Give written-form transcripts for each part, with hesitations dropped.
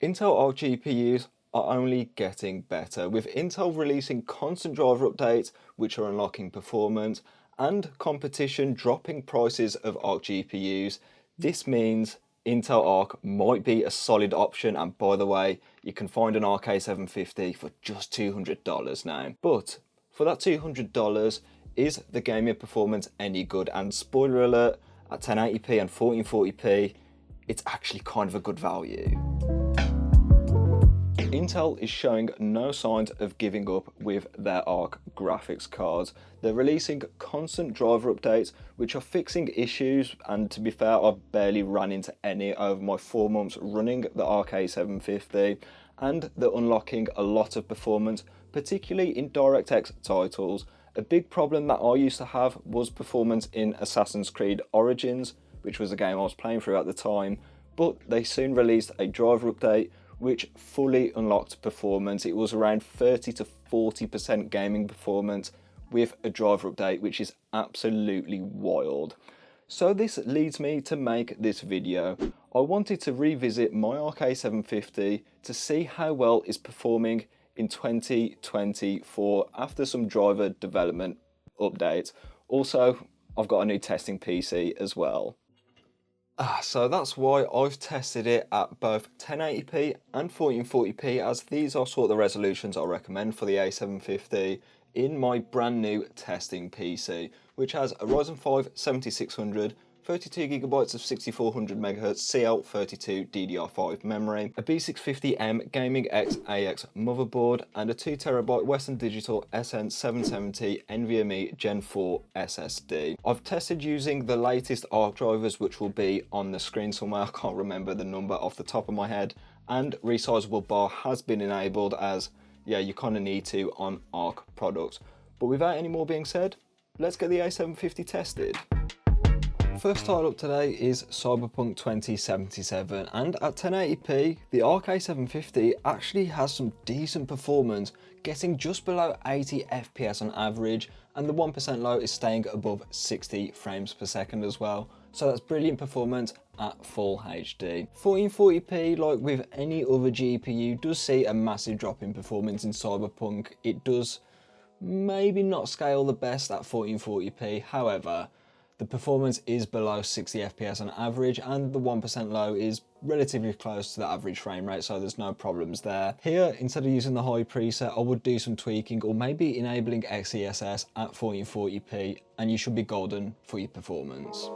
Intel Arc GPUs are only getting better, with Intel releasing constant driver updates which are unlocking performance and competition dropping prices of Arc GPUs. This means Intel Arc might be a solid option, and by the way, you can find an Arc A750 for just $200 now. But for that $200, is the gaming performance any good? And spoiler alert, at 1080p and 1440p, it's actually kind of a good value. Intel is showing no signs of giving up with their Arc graphics cards. They're releasing constant driver updates which are fixing issues, and to be fair, I've barely ran into any over my 4 months running the Arc A750, and they're unlocking a lot of performance, particularly in DirectX titles. A big problem that I used to have was performance in Assassin's Creed Origins, which was a game I was playing through at the time, but they soon released a driver update which fully unlocked performance. It was around 30 to 40% gaming performance with a driver update, which is absolutely wild. So this leads me to make this video. I wanted to revisit my Arc A750 to see how well it's performing in 2024 after some driver development updates. Also, I've got a new testing PC as well. So that's why I've tested it at both 1080p and 1440p, as these are sort of the resolutions I recommend for the A750 in my brand new testing PC, which has a Ryzen 5 7600, 32GB of 6400 MHz CL32 DDR5 memory, a B650M Gaming X AX motherboard, and a 2TB Western Digital SN770 NVMe Gen 4 SSD. I've tested using the latest Arc drivers, which will be on the screen somewhere. I can't remember the number off the top of my head, and resizable bar has been enabled, as yeah, you kind of need to on Arc products. But without any more being said, let's get the A750 tested. First title up today is Cyberpunk 2077, and at 1080p, the Arc A750 actually has some decent performance, getting just below 80 FPS on average, and the 1% low is staying above 60 frames per second as well. So that's brilliant performance at full HD. 1440p, like with any other GPU, does see a massive drop in performance in Cyberpunk. It does maybe not scale the best at 1440p, however, the performance is below 60 FPS on average, and the 1% low is relatively close to the average frame rate, so there's no problems there. Here, instead of using the high preset, I would do some tweaking or maybe enabling XeSS at 1440p, and you should be golden for your performance.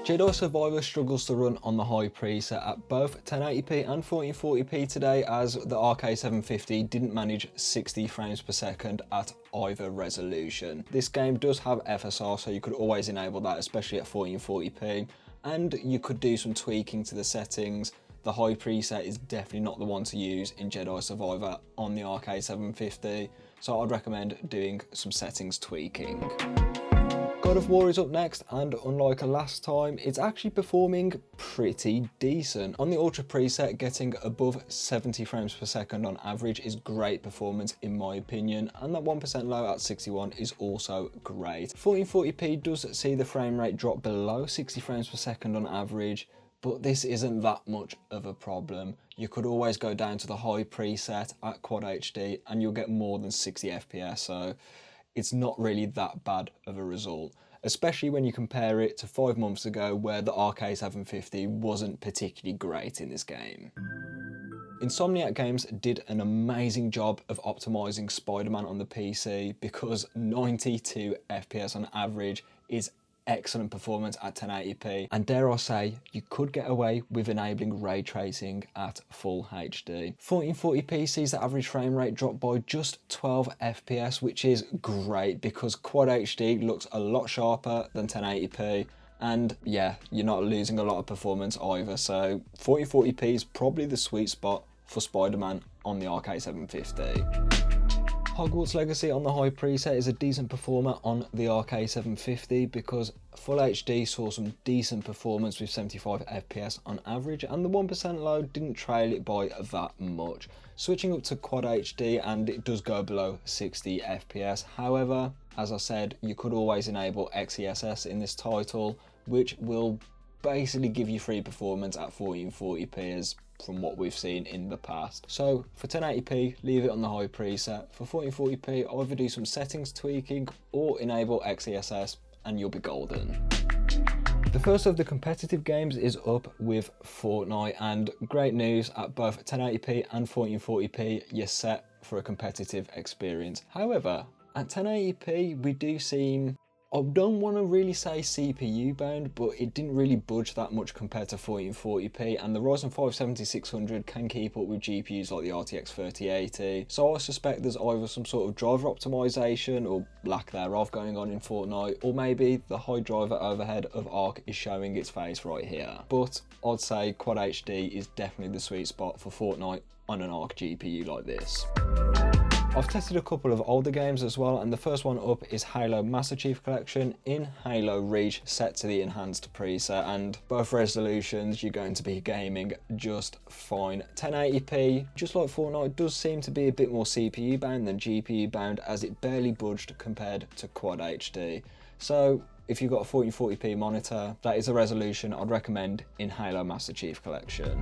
Jedi Survivor struggles to run on the high preset at both 1080p and 1440p today, as the Arc A750 didn't manage 60 frames per second at either resolution. This game does have FSR, so you could always enable that, especially at 1440p, and you could do some tweaking to the settings. The high preset is definitely not the one to use in Jedi Survivor on the Arc A750, so I'd recommend doing some settings tweaking. God of War is up next, and unlike last time, it's actually performing pretty decent. On the Ultra preset, getting above 70 frames per second on average is great performance in my opinion, and that 1% low at 61 is also great. 1440p does see the frame rate drop below 60 frames per second on average, but this isn't that much of a problem. You could always go down to the high preset at Quad HD and you'll get more than 60 FPS, so it's not really that bad of a result, especially when you compare it to 5 months ago where the Arc A750 wasn't particularly great in this game. Insomniac Games did an amazing job of optimizing Spider-Man on the PC, because 92 FPS on average is excellent performance at 1080p, and dare I say, you could get away with enabling ray tracing at full HD. 1440p sees the average frame rate drop by just 12 FPS, which is great because Quad HD looks a lot sharper than 1080p, and yeah, you're not losing a lot of performance either, so 1440p is probably the sweet spot for Spider-Man on the Arc A750. Hogwarts Legacy on the high preset is a decent performer on the Arc A750 because Full HD saw some decent performance with 75 FPS on average, and the 1% low didn't trail it by that much. Switching up to Quad HD and it does go below 60 FPS. However, as I said, you could always enable XeSS in this title, which will basically give you free performance at 1440p as from what we've seen in the past. So for 1080p, leave it on the high preset. For 1440p, either do some settings tweaking or enable XeSS and you'll be golden. The first of the competitive games is up with Fortnite, and great news, at both 1080p and 1440p you're set for a competitive experience. However, at 1080p we do seem, I don't want to really say CPU bound, but it didn't really budge that much compared to 1440p, and the Ryzen 5 7600 can keep up with GPUs like the RTX 3080, so I suspect there's either some sort of driver optimization or lack thereof going on in Fortnite, or maybe the high driver overhead of Arc is showing its face right here. But I'd say Quad HD is definitely the sweet spot for Fortnite on an Arc GPU like this. I've tested a couple of older games as well, and the first one up is Halo Master Chief Collection in Halo Reach, set to the enhanced preset, and both resolutions you're going to be gaming just fine. 1080p, just like Fortnite, does seem to be a bit more CPU bound than GPU bound, as it barely budged compared to Quad HD. So if you've got a 1440p monitor, that is a resolution I'd recommend in Halo Master Chief Collection.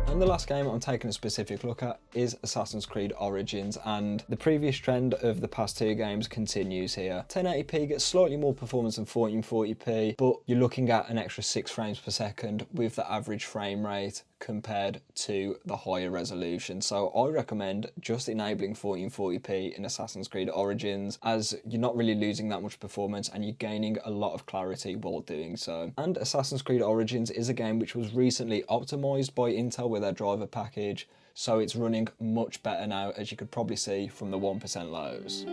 And the last game I'm taking a specific look at is Assassin's Creed Origins, and the previous trend of the past two games continues here. 1080p gets slightly more performance than 1440p, but you're looking at an extra 6 frames per second with the average frame rate compared to the higher resolution. So I recommend just enabling 1440p in Assassin's Creed Origins, as you're not really losing that much performance and you're gaining a lot of clarity while doing so. And Assassin's Creed Origins is a game which was recently optimized by Intel with their driver package, so it's running much better now, as you could probably see from the 1% lows.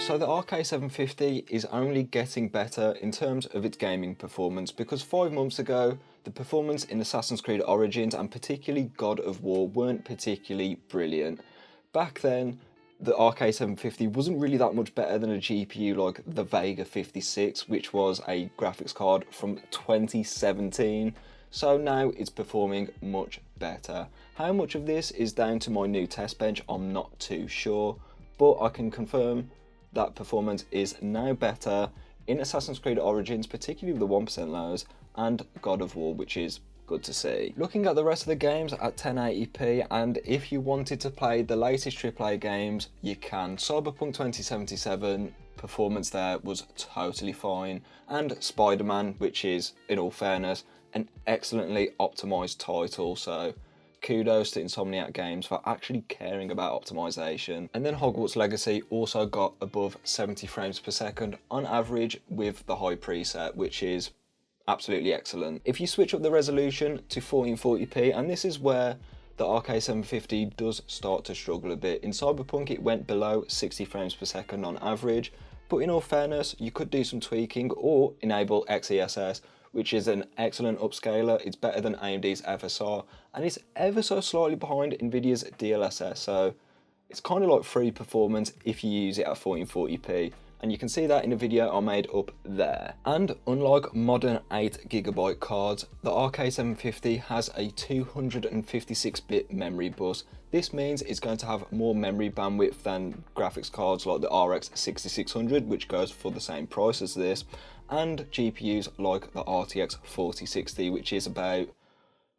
So the A750 is only getting better in terms of its gaming performance, because 5 months ago the performance in Assassin's Creed Origins and particularly God of War weren't particularly brilliant. Back then the A750 wasn't really that much better than a GPU like the Vega 56, which was a graphics card from 2017. So now it's performing much better. How much of this is down to my new test bench, I'm not too sure, but I can confirm that performance is now better in Assassin's Creed Origins, particularly with the 1% lows, and God of War, which is good to see. Looking at the rest of the games at 1080p, and if you wanted to play the latest AAA games, you can. Cyberpunk 2077, performance there was totally fine, and Spider-Man, which is, in all fairness, an excellently optimized title, so kudos to Insomniac Games for actually caring about optimization. And then Hogwarts Legacy also got above 70 frames per second on average with the high preset, which is absolutely excellent. If you switch up the resolution to 1440p, and this is where the A750 does start to struggle a bit. In Cyberpunk it went below 60 frames per second on average, but in all fairness you could do some tweaking or enable XeSS, which is an excellent upscaler. It's better than AMD's FSR, and it's ever so slightly behind Nvidia's DLSS, so it's kind of like free performance if you use it at 1440p, and you can see that in a video I made up there. And unlike modern 8GB cards, the A750 has a 256-bit memory bus. This means it's going to have more memory bandwidth than graphics cards like the RX 6600, which goes for the same price as this, and GPUs like the RTX 4060, which is about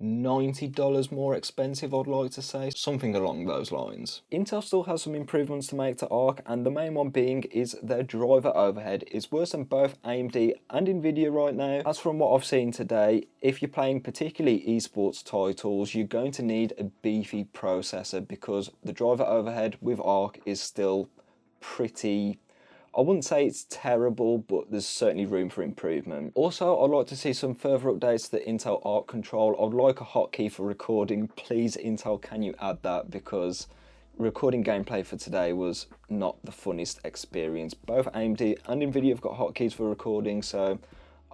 $90 more expensive, I'd like to say, something along those lines. Intel still has some improvements to make to Arc, and the main one being is their driver overhead is worse than both AMD and Nvidia right now. As from what I've seen today, if you're playing particularly esports titles, you're going to need a beefy processor, because the driver overhead with Arc is still pretty, I wouldn't say it's terrible, but there's certainly room for improvement. Also, I'd like to see some further updates to the Intel Arc control. I'd like a hotkey for recording. Please, Intel, can you add that? Because recording gameplay for today was not the funnest experience. Both AMD and Nvidia have got hotkeys for recording, so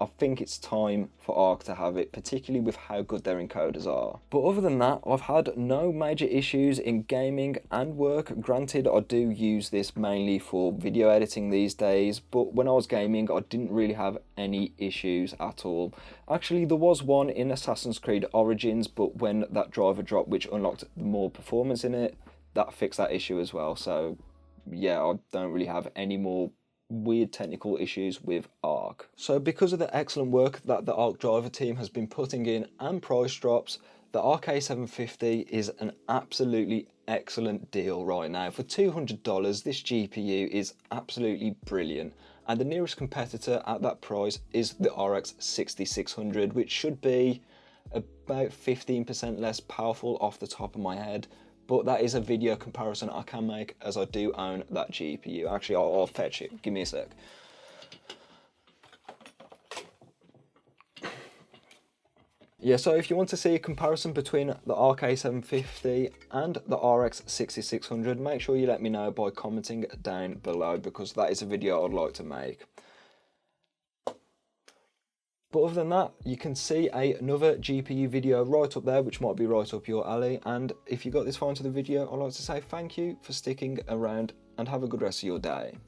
I think it's time for Arc to have it, particularly with how good their encoders are. But other than that, I've had no major issues in gaming and work. Granted, I do use this mainly for video editing these days, but when I was gaming, I didn't really have any issues at all. Actually, there was one in Assassin's Creed Origins, but when that driver dropped, which unlocked more performance in it, that fixed that issue as well. So yeah, I don't really have any more weird technical issues with Arc. So because of the excellent work that the Arc driver team has been putting in and price drops, the Arc A750 is an absolutely excellent deal right now. For $200, this GPU is absolutely brilliant. And the nearest competitor at that price is the RX 6600, which should be about 15% less powerful off the top of my head. But that is a video comparison I can make, as I do own that GPU. Actually, I'll fetch it. Give me a sec. Yeah, so if you want to see a comparison between the Arc A750 and the RX 6600, make sure you let me know by commenting down below, because that is a video I'd like to make. But other than that, you can see another GPU video right up there, which might be right up your alley. And if you got this far into the video, I'd like to say thank you for sticking around and have a good rest of your day.